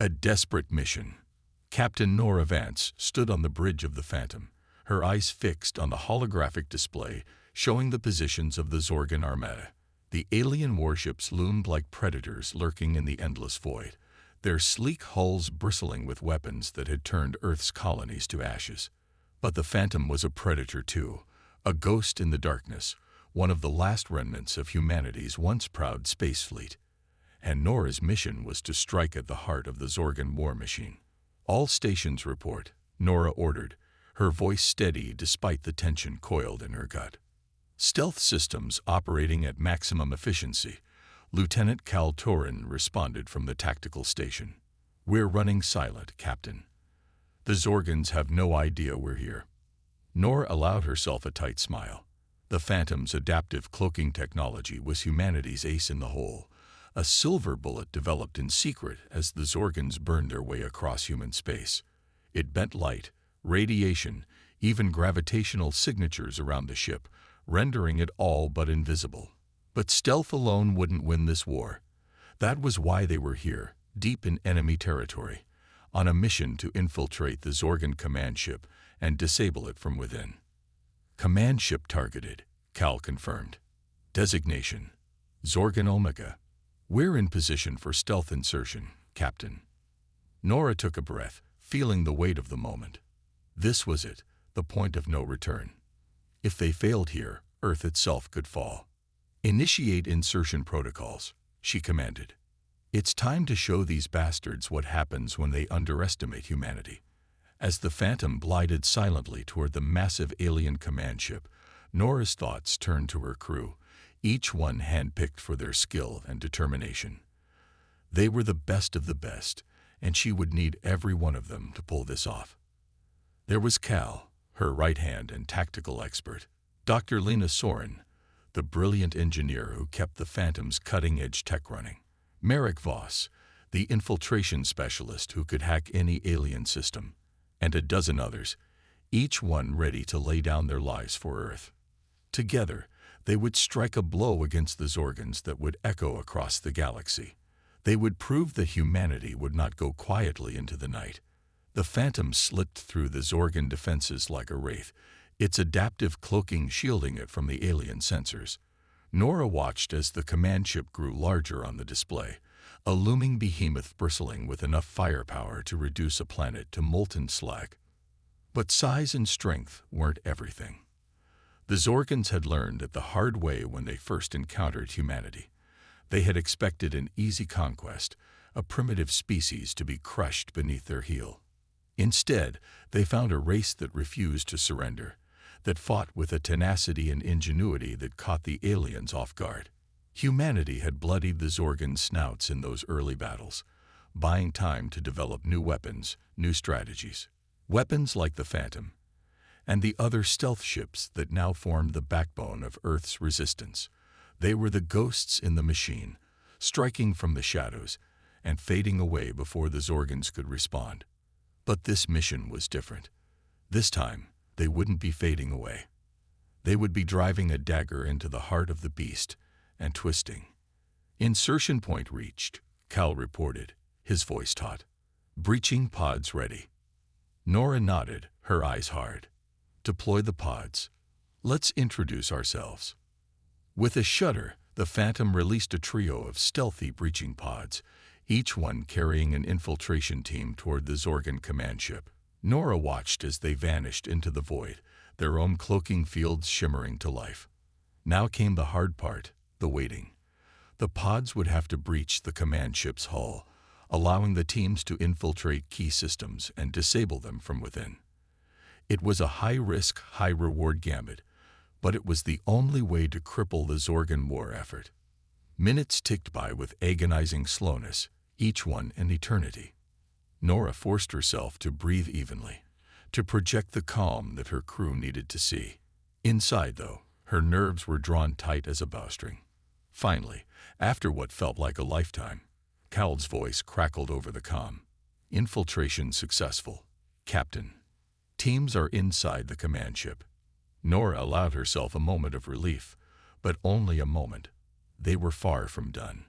A desperate mission. Captain Nora Vance stood on the bridge of the Phantom, her eyes fixed on the holographic display showing the positions of the Zorgan Armada. The alien warships loomed like predators lurking in the endless void, their sleek hulls bristling with weapons that had turned Earth's colonies to ashes. But the Phantom was a predator too, a ghost in the darkness, one of the last remnants of humanity's once proud space fleet. And Nora's mission was to strike at the heart of the Zorgan war machine. "All stations report," Nora ordered, her voice steady despite the tension coiled in her gut. "Stealth systems operating at maximum efficiency," Lieutenant Cal Torin responded from the tactical station. "We're running silent, Captain. The Zorgans have no idea we're here." Nora allowed herself a tight smile. The Phantom's adaptive cloaking technology was humanity's ace in the hole, a silver bullet developed in secret as the Zorgans burned their way across human space. It bent light, radiation, even gravitational signatures around the ship, rendering it all but invisible. But stealth alone wouldn't win this war. That was why they were here, deep in enemy territory, on a mission to infiltrate the Zorgan command ship and disable it from within. "Command ship targeted," Cal confirmed. "Designation: Zorgan Omega. We're in position for stealth insertion, Captain." Nora took a breath, feeling the weight of the moment. This was it, the point of no return. If they failed here, Earth itself could fall. "Initiate insertion protocols," she commanded. "It's time to show these bastards what happens when they underestimate humanity." As the Phantom glided silently toward the massive alien command ship, Nora's thoughts turned to her crew, each one handpicked for their skill and determination. They were the best of the best, and she would need every one of them to pull this off. There was Cal, her right hand and tactical expert, Dr. Lena Soren, the brilliant engineer who kept the Phantom's cutting-edge tech running, Merrick Voss, the infiltration specialist who could hack any alien system, and a dozen others, each one ready to lay down their lives for Earth. Together, they would strike a blow against the Zorgans that would echo across the galaxy. They would prove that humanity would not go quietly into the night. The Phantom slipped through the Zorgan defenses like a wraith, its adaptive cloaking shielding it from the alien sensors. Nora watched as the command ship grew larger on the display, a looming behemoth bristling with enough firepower to reduce a planet to molten slag. But size and strength weren't everything. The Zorgans had learned it the hard way when they first encountered humanity. They had expected an easy conquest, a primitive species to be crushed beneath their heel. Instead, they found a race that refused to surrender, that fought with a tenacity and ingenuity that caught the aliens off guard. Humanity had bloodied the Zorgan snouts in those early battles, buying time to develop new weapons, new strategies. Weapons like the Phantom, and the other stealth ships that now formed the backbone of Earth's resistance. They were the ghosts in the machine, striking from the shadows and fading away before the Zorgans could respond. But this mission was different. This time, they wouldn't be fading away. They would be driving a dagger into the heart of the beast and twisting. "Insertion point reached," Cal reported, his voice taut. "Breaching pods ready." Nora nodded, her eyes hard. "Deploy the pods. Let's introduce ourselves." With a shudder, the Phantom released a trio of stealthy breaching pods, each one carrying an infiltration team toward the Zorgan command ship. Nora watched as they vanished into the void, their own cloaking fields shimmering to life. Now came the hard part, the waiting. The pods would have to breach the command ship's hull, allowing the teams to infiltrate key systems and disable them from within. It was a high-risk, high-reward gambit, but it was the only way to cripple the Zorgan war effort. Minutes ticked by with agonizing slowness, each one an eternity. Nora forced herself to breathe evenly, to project the calm that her crew needed to see. Inside, though, her nerves were drawn tight as a bowstring. Finally, after what felt like a lifetime, Cal's voice crackled over the comm. "Infiltration successful, Captain. Teams are inside the command ship." Nora allowed herself a moment of relief, but only a moment. They were far from done.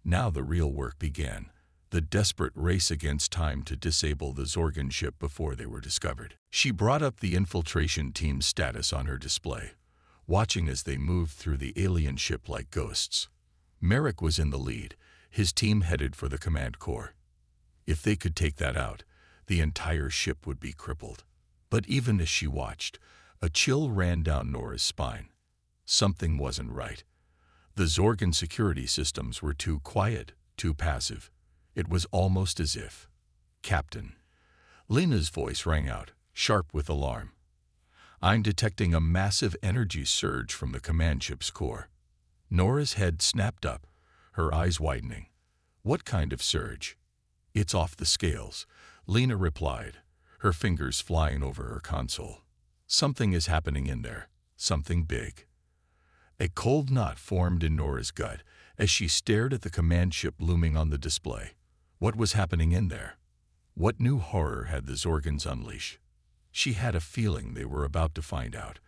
Now the real work began, the desperate race against time to disable the Zorgon ship before they were discovered. She brought up the infiltration team's status on her display, watching as they moved through the alien ship like ghosts. Merrick was in the lead, his team headed for the command core. If they could take that out, the entire ship would be crippled. But even as she watched, a chill ran down Nora's spine. Something wasn't right. The Zorgon security systems were too quiet, too passive. It was almost as if... "Captain." Lena's voice rang out, sharp with alarm. "I'm detecting a massive energy surge from the command ship's core." Nora's head snapped up, her eyes widening. "What kind of surge?" "It's off the scales," Lena replied, her fingers flying over her console. "Something is happening in there, something big." A cold knot formed in Nora's gut as she stared at the command ship looming on the display. What was happening in there? What new horror had the Zorgons unleashed? She had a feeling they were about to find out,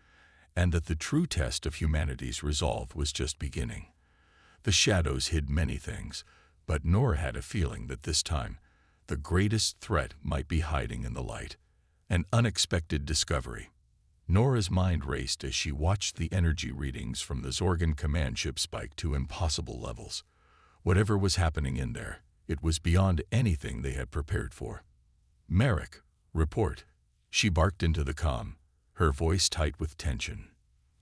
and that the true test of humanity's resolve was just beginning. The shadows hid many things, but Nora had a feeling that this time, the greatest threat might be hiding in the light. An unexpected discovery. Nora's mind raced as she watched the energy readings from the Zorgon command ship spike to impossible levels. Whatever was happening in there, it was beyond anything they had prepared for. "Merrick, report." She barked into the comm, her voice tight with tension.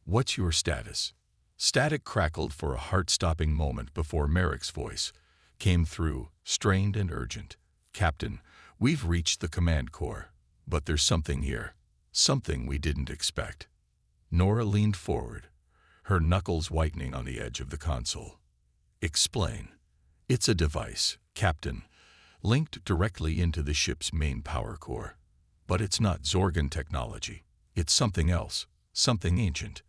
"What's your status?" Static crackled for a heart-stopping moment before Merrick's voice came through, strained and urgent. "Captain, we've reached the command core, but there's something here. Something we didn't expect." Nora leaned forward, her knuckles whitening on the edge of the console. "Explain." "It's a device, Captain, linked directly into the ship's main power core. But it's not Zorgon technology. It's something else, something ancient."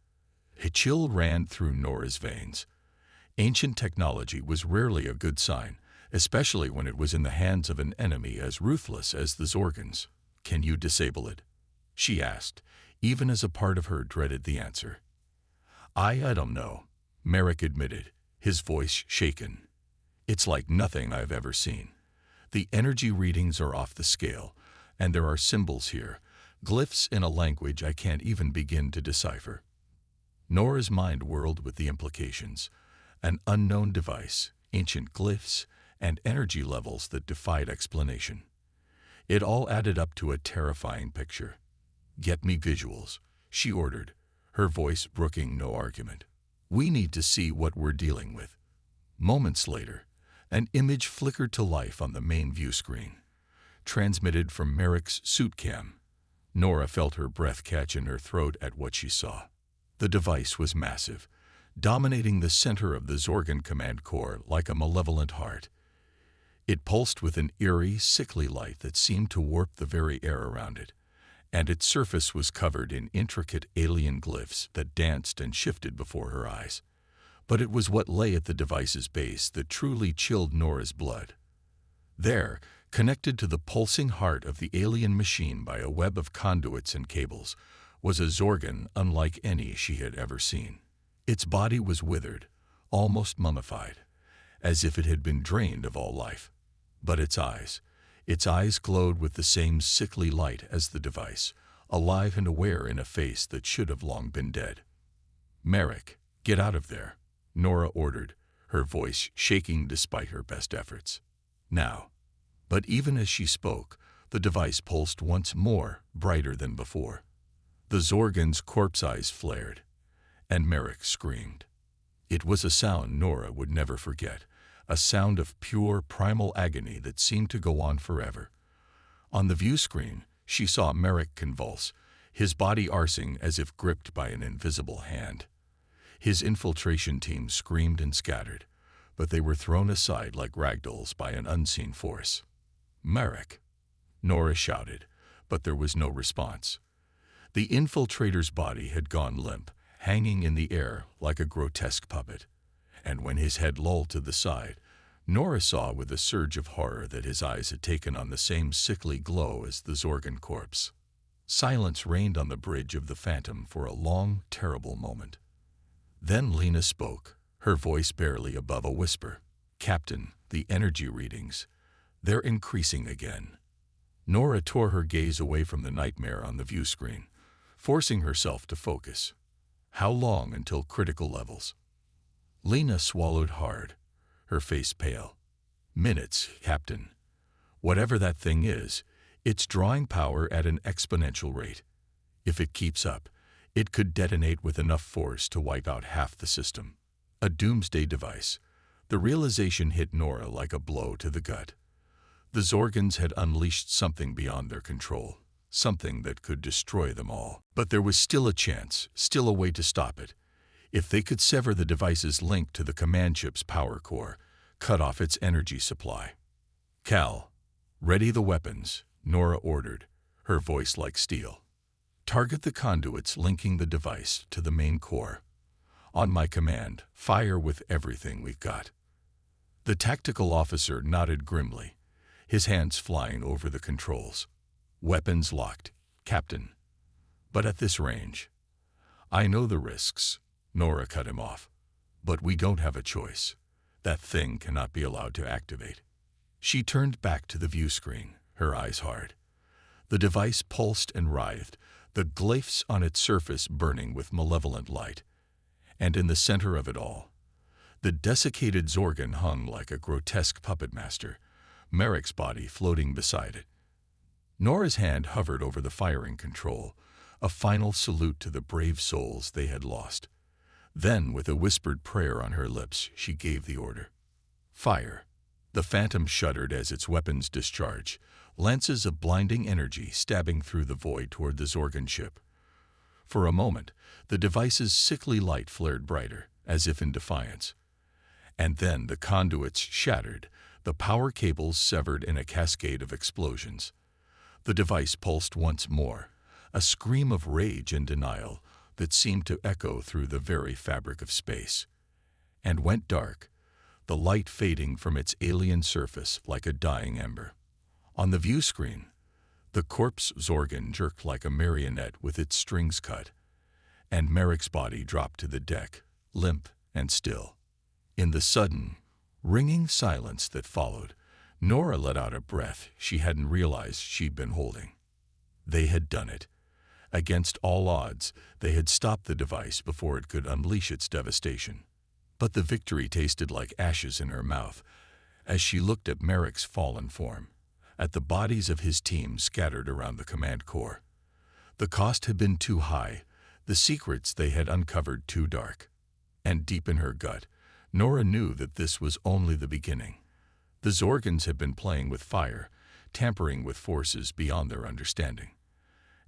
A chill ran through Nora's veins. Ancient technology was rarely a good sign, especially when it was in the hands of an enemy as ruthless as the Zorgons. "Can you disable it?" she asked, even as a part of her dreaded the answer. I don't know," Merrick admitted, his voice shaken. "It's like nothing I've ever seen. The energy readings are off the scale, and there are symbols here, glyphs in a language I can't even begin to decipher." Nora's mind whirled with the implications. An unknown device, ancient glyphs, and energy levels that defied explanation. It all added up to a terrifying picture. "Get me visuals," she ordered, her voice brooking no argument. "We need to see what we're dealing with." Moments later, an image flickered to life on the main view screen, transmitted from Merrick's suit cam. Nora felt her breath catch in her throat at what she saw. The device was massive, dominating the center of the Zorgon command core like a malevolent heart. It pulsed with an eerie, sickly light that seemed to warp the very air around it, and its surface was covered in intricate alien glyphs that danced and shifted before her eyes. But it was what lay at the device's base that truly chilled Nora's blood. There, connected to the pulsing heart of the alien machine by a web of conduits and cables, was a Zorgon unlike any she had ever seen. Its body was withered, almost mummified, as if it had been drained of all life. But its eyes glowed with the same sickly light as the device, alive and aware in a face that should have long been dead. "Merrick, get out of there," Nora ordered, her voice shaking despite her best efforts. "Now." But even as she spoke, the device pulsed once more, brighter than before. The Zorgon's corpse eyes flared, and Merrick screamed. It was a sound Nora would never forget, a sound of pure, primal agony that seemed to go on forever. On the view screen, she saw Merrick convulse, his body arsing as if gripped by an invisible hand. His infiltration team screamed and scattered, but they were thrown aside like ragdolls by an unseen force. "Merrick," Nora shouted, but there was no response. The infiltrator's body had gone limp, hanging in the air like a grotesque puppet, and when his head lolled to the side, Nora saw with a surge of horror that his eyes had taken on the same sickly glow as the Zorgon corpse. Silence reigned on the bridge of the Phantom for a long, terrible moment. Then Lena spoke, her voice barely above a whisper. "Captain, the energy readings. They're increasing again. Nora tore her gaze away from the nightmare on the view screen, forcing herself to focus. How long until critical levels? Lena swallowed hard, her face pale. Minutes, Captain. Whatever that thing is, it's drawing power at an exponential rate. If it keeps up, it could detonate with enough force to wipe out half the system. A doomsday device. The realization hit Nora like a blow to the gut. The Zorgans had unleashed something beyond their control, something that could destroy them all. But there was still a chance, still a way to stop it. If they could sever the device's link to the command chip's power core, cut off its energy supply. Cal, ready the weapons, Nora ordered, her voice like steel. Target the conduits linking the device to the main core. On my command, fire with everything we've got. The tactical officer nodded grimly, his hands flying over the controls. Weapons locked, Captain. But at this range. I know the risks, Nora cut him off. But we don't have a choice. That thing cannot be allowed to activate. She turned back to the view screen, her eyes hard. The device pulsed and writhed, the glyphs on its surface burning with malevolent light. And in the center of it all, the desiccated Zorgan hung like a grotesque puppet master, Merrick's body floating beside it. Nora's hand hovered over the firing control, a final salute to the brave souls they had lost. Then, with a whispered prayer on her lips, she gave the order. Fire. The Phantom shuddered as its weapons discharged, lances of blinding energy stabbing through the void toward the Zorgan ship. For a moment, the device's sickly light flared brighter, as if in defiance. And then the conduits shattered, the power cables severed in a cascade of explosions. The device pulsed once more, a scream of rage and denial that seemed to echo through the very fabric of space, and went dark, the light fading from its alien surface like a dying ember. On the view screen, the corpse Zorgan jerked like a marionette with its strings cut, and Merrick's body dropped to the deck, limp and still. In the sudden, ringing silence that followed, Nora let out a breath she hadn't realized she'd been holding. They had done it. Against all odds, they had stopped the device before it could unleash its devastation. But the victory tasted like ashes in her mouth as she looked at Merrick's fallen form, at the bodies of his team scattered around the command core. The cost had been too high, the secrets they had uncovered too dark. And deep in her gut, Nora knew that this was only the beginning. The Zorgans had been playing with fire, tampering with forces beyond their understanding.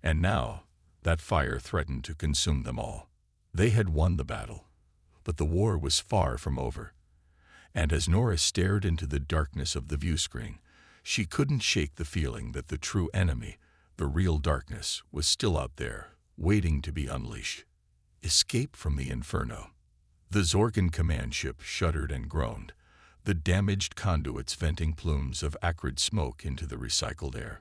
And now, that fire threatened to consume them all. They had won the battle, but the war was far from over. And as Nora stared into the darkness of the view screen, she couldn't shake the feeling that the true enemy, the real darkness, was still out there, waiting to be unleashed. Escape from the inferno. The Zorgan command ship shuddered and groaned, the damaged conduits venting plumes of acrid smoke into the recycled air.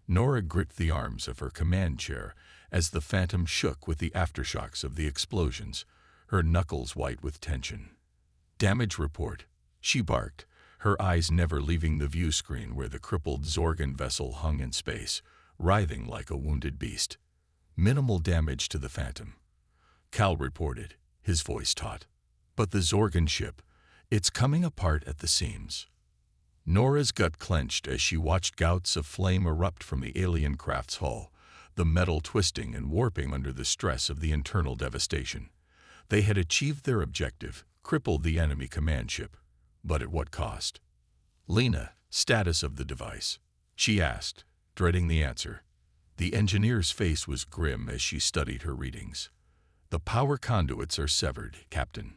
Nora gripped the arms of her command chair as the Phantom shook with the aftershocks of the explosions, her knuckles white with tension. Damage report, she barked, her eyes never leaving the view screen where the crippled Zorgan vessel hung in space, writhing like a wounded beast. Minimal damage to the Phantom, Cal reported, his voice taut. But the Zorgan ship, it's coming apart at the seams. Nora's gut clenched as she watched gouts of flame erupt from the alien craft's hull, the metal twisting and warping under the stress of the internal devastation. They had achieved their objective, crippled the enemy command ship. But at what cost? Lena, status of the device, she asked, dreading the answer. The engineer's face was grim as she studied her readings. The power conduits are severed, Captain.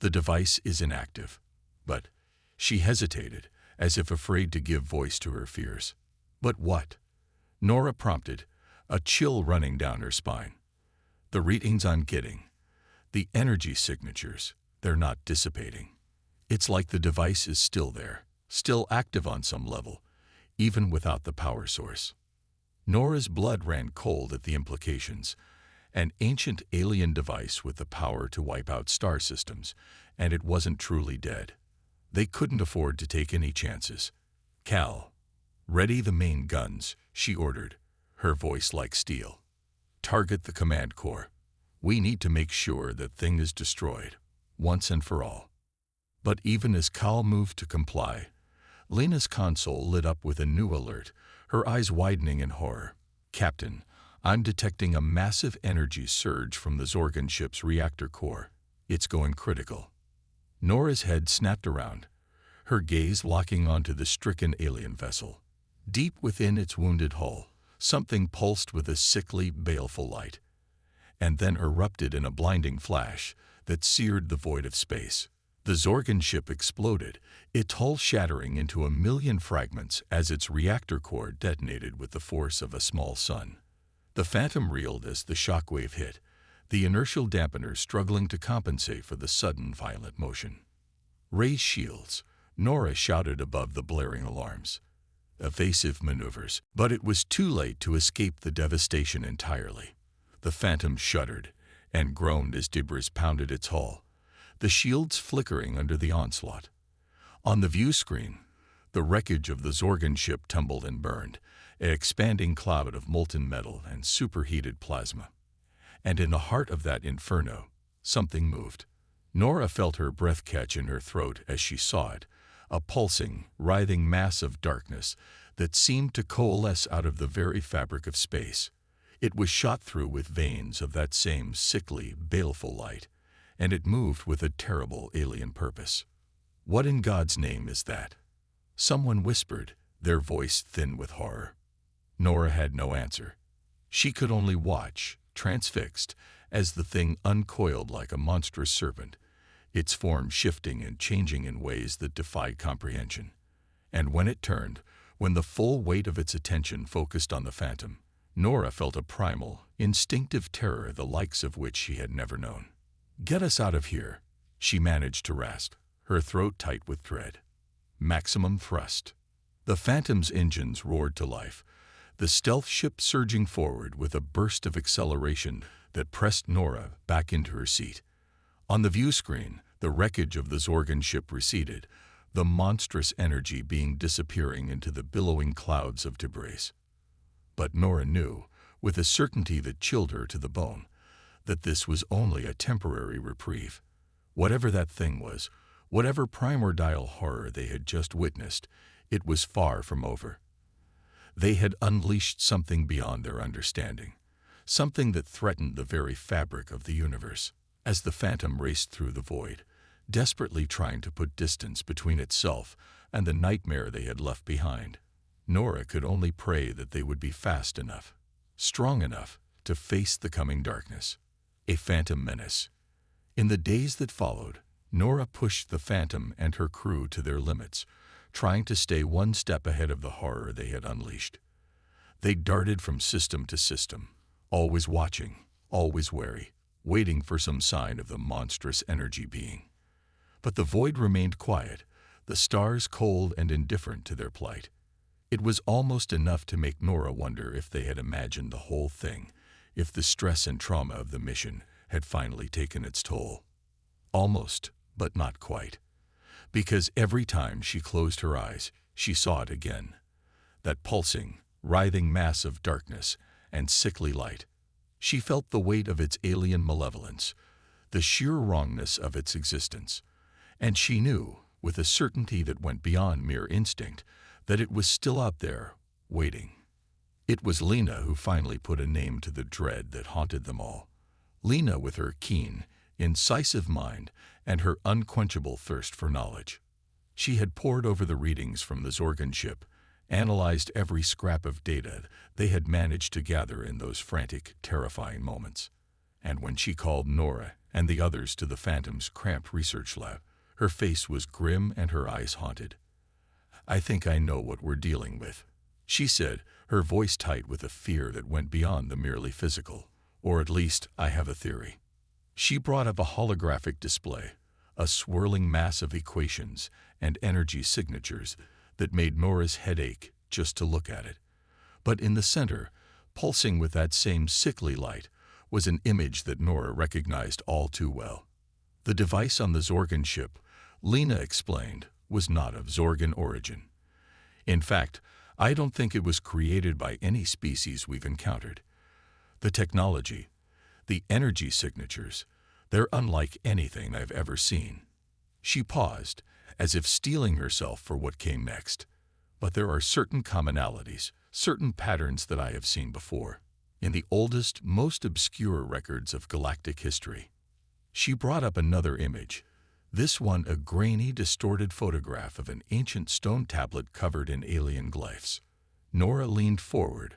The device is inactive. But she hesitated, as if afraid to give voice to her fears. But what? Nora prompted, a chill running down her spine. The readings I'm getting, the energy signatures, they're not dissipating. It's like the device is still there, still active on some level, even without the power source. Nora's blood ran cold at the implications. An ancient alien device with the power to wipe out star systems, and it wasn't truly dead. They couldn't afford to take any chances. "Cal, ready the main guns," she ordered, her voice like steel. "Target the command core. We need to make sure that thing is destroyed, once and for all." But even as Cal moved to comply, Lena's console lit up with a new alert, her eyes widening in horror. "Captain, I'm detecting a massive energy surge from the Zorgon ship's reactor core. It's going critical." Nora's head snapped around, her gaze locking onto the stricken alien vessel. Deep within its wounded hull, something pulsed with a sickly, baleful light, and then erupted in a blinding flash that seared the void of space. The Zorgon ship exploded, its hull shattering into a million fragments as its reactor core detonated with the force of a small sun. The Phantom reeled as the shockwave hit, the inertial dampener struggling to compensate for the sudden violent motion. "Raise shields," Nora shouted above the blaring alarms. Evasive maneuvers, but it was too late to escape the devastation entirely. The Phantom shuddered and groaned as debris pounded its hull, the shields flickering under the onslaught. On the view screen, the wreckage of the Zorgon ship tumbled and burned, an expanding cloud of molten metal and superheated plasma. And in the heart of that inferno, something moved. Nora felt her breath catch in her throat as she saw it, a pulsing, writhing mass of darkness that seemed to coalesce out of the very fabric of space. It was shot through with veins of that same sickly, baleful light, and it moved with a terrible alien purpose. "What in God's name is that?" someone whispered, their voice thin with horror. Nora had no answer. She could only watch, transfixed, as the thing uncoiled like a monstrous serpent, its form shifting and changing in ways that defied comprehension. And when it turned, when the full weight of its attention focused on the Phantom, Nora felt a primal, instinctive terror the likes of which she had never known. "Get us out of here," she managed to rasp, her throat tight with dread. Maximum thrust. The Phantom's engines roared to life, the stealth ship surging forward with a burst of acceleration that pressed Nora back into her seat. On the view screen, the wreckage of the Zorgon ship receded, the monstrous energy being disappearing into the billowing clouds of debris. But Nora knew, with a certainty that chilled her to the bone, that this was only a temporary reprieve. Whatever that thing was, whatever primordial horror they had just witnessed, it was far from over. They had unleashed something beyond their understanding, something that threatened the very fabric of the universe. As the Phantom raced through the void, desperately trying to put distance between itself and the nightmare they had left behind, Nora could only pray that they would be fast enough, strong enough to face the coming darkness. A Phantom menace. In the days that followed, Nora pushed the Phantom and her crew to their limits, trying to stay one step ahead of the horror they had unleashed. They darted from system to system, always watching, always wary, waiting for some sign of the monstrous energy being. But the void remained quiet, the stars cold and indifferent to their plight. It was almost enough to make Nora wonder if they had imagined the whole thing, if the stress and trauma of the mission had finally taken its toll. Almost, but not quite. Because every time she closed her eyes, she saw it again. That pulsing, writhing mass of darkness and sickly light. She felt the weight of its alien malevolence, the sheer wrongness of its existence. And she knew, with a certainty that went beyond mere instinct, that it was still out there, waiting. It was Lena who finally put a name to the dread that haunted them all. Lena with her keen, incisive mind and her unquenchable thirst for knowledge. She had pored over the readings from the Zorgon ship, analyzed every scrap of data they had managed to gather in those frantic, terrifying moments. And when she called Nora and the others to the Phantom's cramped research lab, her face was grim and her eyes haunted. "I think I know what we're dealing with," she said, her voice tight with a fear that went beyond the merely physical. "Or at least, I have a theory." She brought up a holographic display, a swirling mass of equations and energy signatures that made Nora's head ache just to look at it. But in the center, pulsing with that same sickly light, was an image that Nora recognized all too well. The device on the Zorgon ship, Lena explained, was not of Zorgon origin. In fact, I don't think it was created by any species we've encountered. The technology, the energy signatures, they're unlike anything I've ever seen." She paused, as if steeling herself for what came next. "But there are certain commonalities, certain patterns that I have seen before, in the oldest, most obscure records of galactic history." She brought up another image, this one a grainy, distorted photograph of an ancient stone tablet covered in alien glyphs. Nora leaned forward,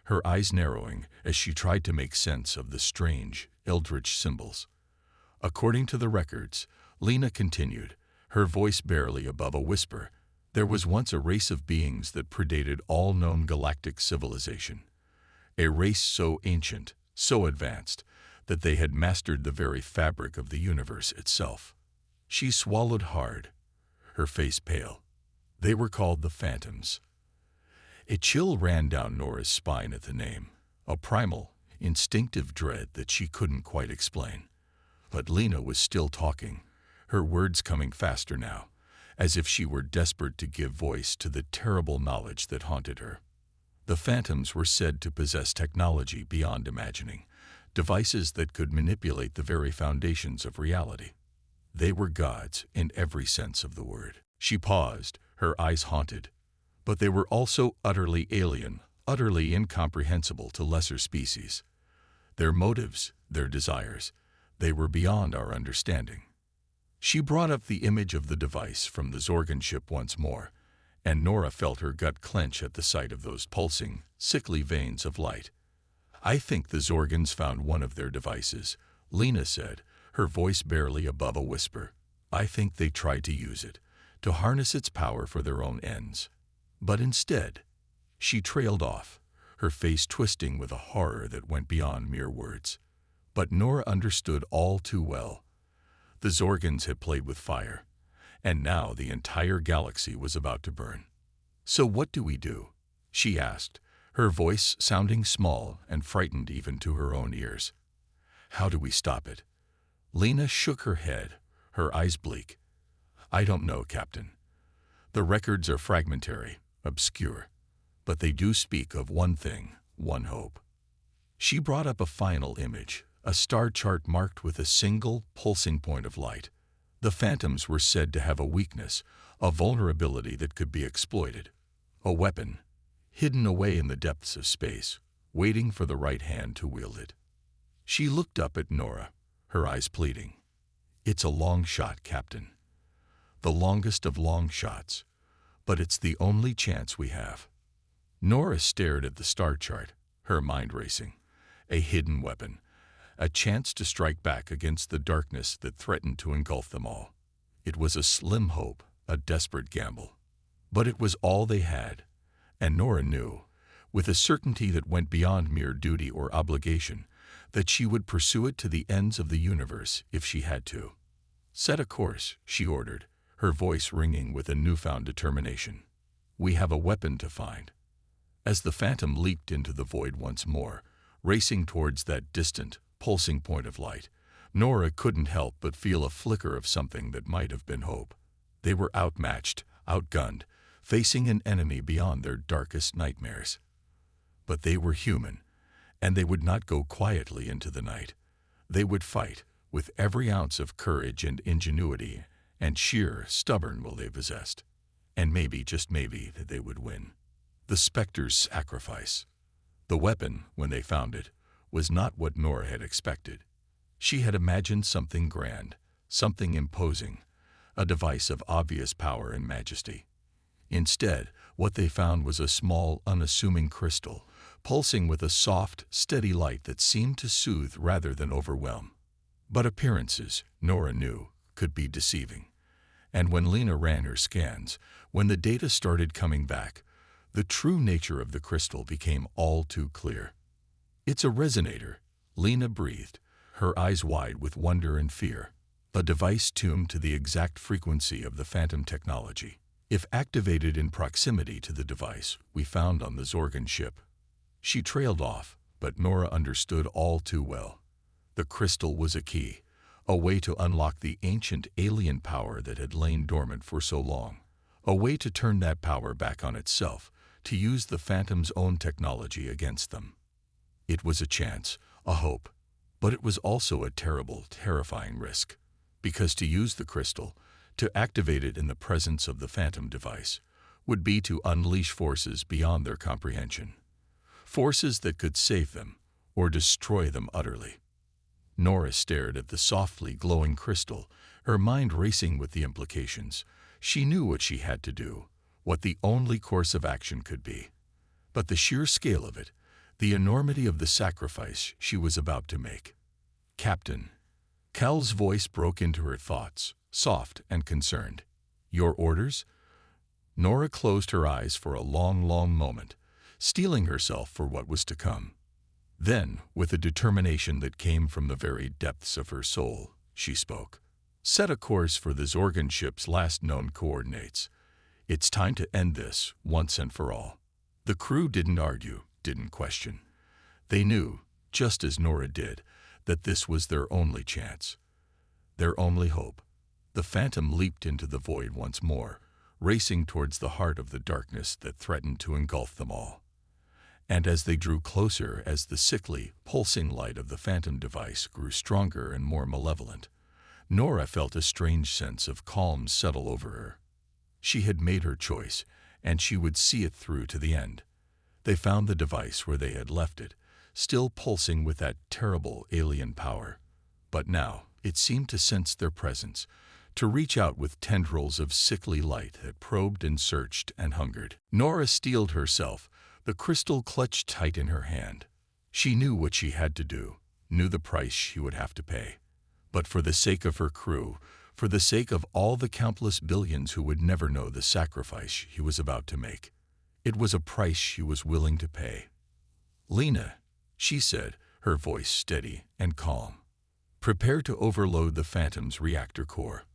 her eyes narrowing as she tried to make sense of the strange, eldritch symbols. "According to the records," Lena continued, her voice barely above a whisper, "there was once a race of beings that predated all known galactic civilization. A race so ancient, so advanced, that they had mastered the very fabric of the universe itself." She swallowed hard, her face pale. "They were called the Phantoms." A chill ran down Nora's spine at the name, a primal, instinctive dread that she couldn't quite explain. But Lena was still talking, her words coming faster now, as if she were desperate to give voice to the terrible knowledge that haunted her. The Phantoms were said to possess technology beyond imagining, devices that could manipulate the very foundations of reality. They were gods in every sense of the word. She paused, her eyes haunted. But they were also utterly alien, utterly incomprehensible to lesser species. Their motives, their desires, they were beyond our understanding. She brought up the image of the device from the Zorgan ship once more, and Nora felt her gut clench at the sight of those pulsing, sickly veins of light. "I think the Zorgans found one of their devices," Lena said, her voice barely above a whisper. "I think they tried to use it, to harness its power for their own ends. But instead," she trailed off, her face twisting with a horror that went beyond mere words. But Nora understood all too well. The Zorgans had played with fire, and now the entire galaxy was about to burn. "So what do we do?" she asked, her voice sounding small and frightened even to her own ears. "How do we stop it?" Lena shook her head, her eyes bleak. "I don't know, Captain. The records are fragmentary, obscure, but they do speak of one thing, one hope." She brought up a final image, a star chart marked with a single, pulsing point of light. The Phantoms were said to have a weakness, a vulnerability that could be exploited. A weapon, hidden away in the depths of space, waiting for the right hand to wield it. She looked up at Nora, her eyes pleading. "It's a long shot, Captain. The longest of long shots, but it's the only chance we have." Nora stared at the star chart, her mind racing. A hidden weapon, a chance to strike back against the darkness that threatened to engulf them all. It was a slim hope, a desperate gamble. But it was all they had, and Nora knew, with a certainty that went beyond mere duty or obligation, that she would pursue it to the ends of the universe if she had to. "Set a course," she ordered, her voice ringing with a newfound determination. "We have a weapon to find." As the Phantom leaped into the void once more, racing towards that distant, pulsing point of light, Nora couldn't help but feel a flicker of something that might have been hope. They were outmatched, outgunned, facing an enemy beyond their darkest nightmares. But they were human, and they would not go quietly into the night. They would fight, with every ounce of courage and ingenuity and sheer, stubborn will they possessed. And maybe, just maybe, that they would win. The Spectre's sacrifice. The weapon, when they found it, was not what Nora had expected. She had imagined something grand, something imposing, a device of obvious power and majesty. Instead, what they found was a small, unassuming crystal, pulsing with a soft, steady light that seemed to soothe rather than overwhelm. But appearances, Nora knew, could be deceiving. And when Lena ran her scans, when the data started coming back, the true nature of the crystal became all too clear. "It's a resonator," Lena breathed, her eyes wide with wonder and fear. "A device tuned to the exact frequency of the Phantom technology. If activated in proximity to the device we found on the Zorgan ship." She trailed off, but Nora understood all too well. The crystal was a key, a way to unlock the ancient alien power that had lain dormant for so long, A way to turn that power back on itself, to use the Phantom's own technology against them. It was a chance, a hope, but it was also a terrible, terrifying risk. Because to use the crystal, to activate it in the presence of the Phantom device, would be to unleash forces beyond their comprehension. Forces that could save them, or destroy them utterly. Nora stared at the softly glowing crystal, her mind racing with the implications. She knew what she had to do, what the only course of action could be. But the sheer scale of it, the enormity of the sacrifice she was about to make. "Captain." Cal's voice broke into her thoughts, soft and concerned. "Your orders?" Nora closed her eyes for a long, long moment, steeling herself for what was to come. Then, with a determination that came from the very depths of her soul, she spoke. "Set a course for the Zorgan ship's last known coordinates. It's time to end this, once and for all." The crew didn't argue, didn't question. They knew, just as Nora did, that this was their only chance. Their only hope. The Phantom leaped into the void once more, racing towards the heart of the darkness that threatened to engulf them all. And as they drew closer, as the sickly, pulsing light of the Phantom device grew stronger and more malevolent, Nora felt a strange sense of calm settle over her. She had made her choice, and she would see it through to the end. They found the device where they had left it, still pulsing with that terrible alien power. But now it seemed to sense their presence, to reach out with tendrils of sickly light that probed and searched and hungered. Nora steeled herself, the crystal clutched tight in her hand. She knew what she had to do, knew the price she would have to pay. But for the sake of her crew, for the sake of all the countless billions who would never know the sacrifice she was about to make, it was a price she was willing to pay. "Lena," she said, her voice steady and calm. "Prepare to overload the Phantom's reactor core.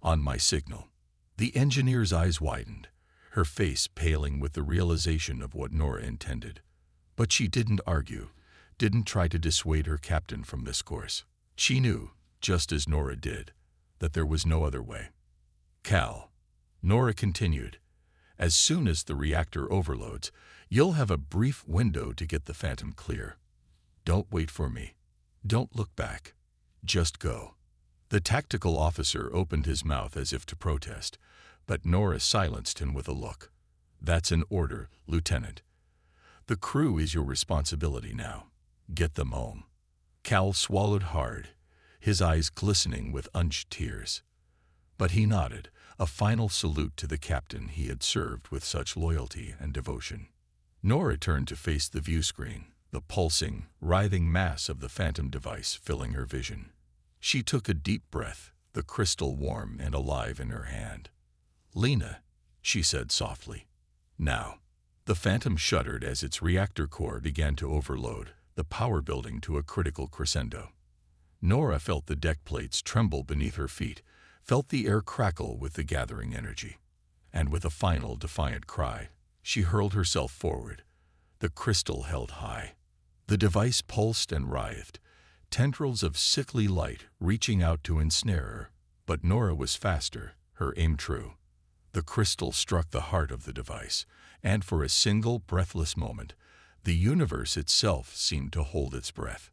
On my signal." The engineer's eyes widened, her face paling with the realization of what Nora intended. But she didn't argue, didn't try to dissuade her captain from this course. She knew, just as Nora did, that there was no other way. "Cal," Nora continued, "as soon as the reactor overloads, you'll have a brief window to get the Phantom clear. Don't wait for me. Don't look back. Just go." The tactical officer opened his mouth as if to protest, but Nora silenced him with a look. "That's an order, Lieutenant. The crew is your responsibility now. Get them home." Cal swallowed hard, his eyes glistening with unshed tears. But he nodded, a final salute to the captain he had served with such loyalty and devotion. Nora turned to face the view screen, the pulsing, writhing mass of the Phantom device filling her vision. She took a deep breath, the crystal warm and alive in her hand. "Lena," she said softly. "Now." The Phantom shuddered as its reactor core began to overload, the power building to a critical crescendo. Nora felt the deck plates tremble beneath her feet, felt the air crackle with the gathering energy. And with a final defiant cry, she hurled herself forward, the crystal held high. The device pulsed and writhed, tendrils of sickly light reaching out to ensnare her. But Nora was faster, her aim true. The crystal struck the heart of the device, and for a single breathless moment, the universe itself seemed to hold its breath.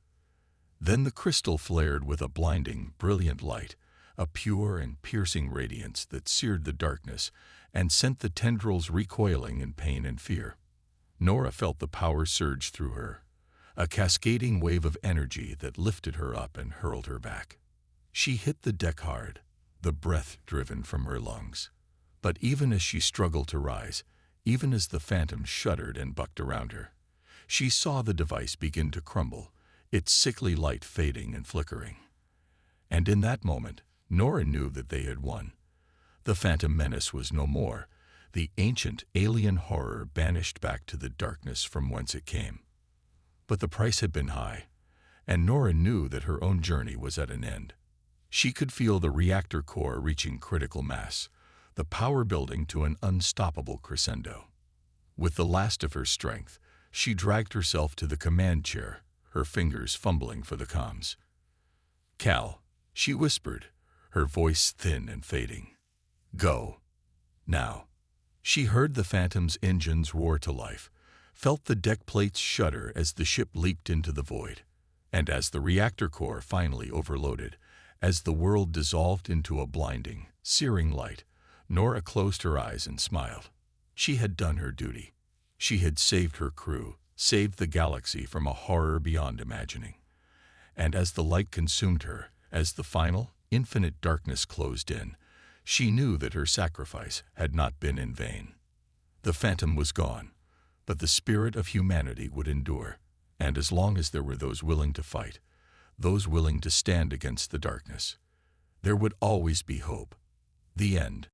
Then the crystal flared with a blinding, brilliant light, a pure and piercing radiance that seared the darkness and sent the tendrils recoiling in pain and fear. Nora felt the power surge through her, a cascading wave of energy that lifted her up and hurled her back. She hit the deck hard, the breath driven from her lungs. But even as she struggled to rise, even as the Phantom shuddered and bucked around her, she saw the device begin to crumble, its sickly light fading and flickering. And in that moment, Nora knew that they had won. The Phantom menace was no more, the ancient alien horror banished back to the darkness from whence it came. But the price had been high, and Nora knew that her own journey was at an end. She could feel the reactor core reaching critical mass, the power building to an unstoppable crescendo. With the last of her strength, she dragged herself to the command chair, her fingers fumbling for the comms. "Cal," she whispered, her voice thin and fading. "Go. Now." She heard the Phantom's engines roar to life, felt the deck plates shudder as the ship leaped into the void, and as the reactor core finally overloaded, as the world dissolved into a blinding, searing light, Nora closed her eyes and smiled. She had done her duty. She had saved her crew, saved the galaxy from a horror beyond imagining. And as the light consumed her, as the final, infinite darkness closed in, she knew that her sacrifice had not been in vain. The Phantom was gone, but the spirit of humanity would endure, and as long as there were those willing to fight, those willing to stand against the darkness, there would always be hope. The end.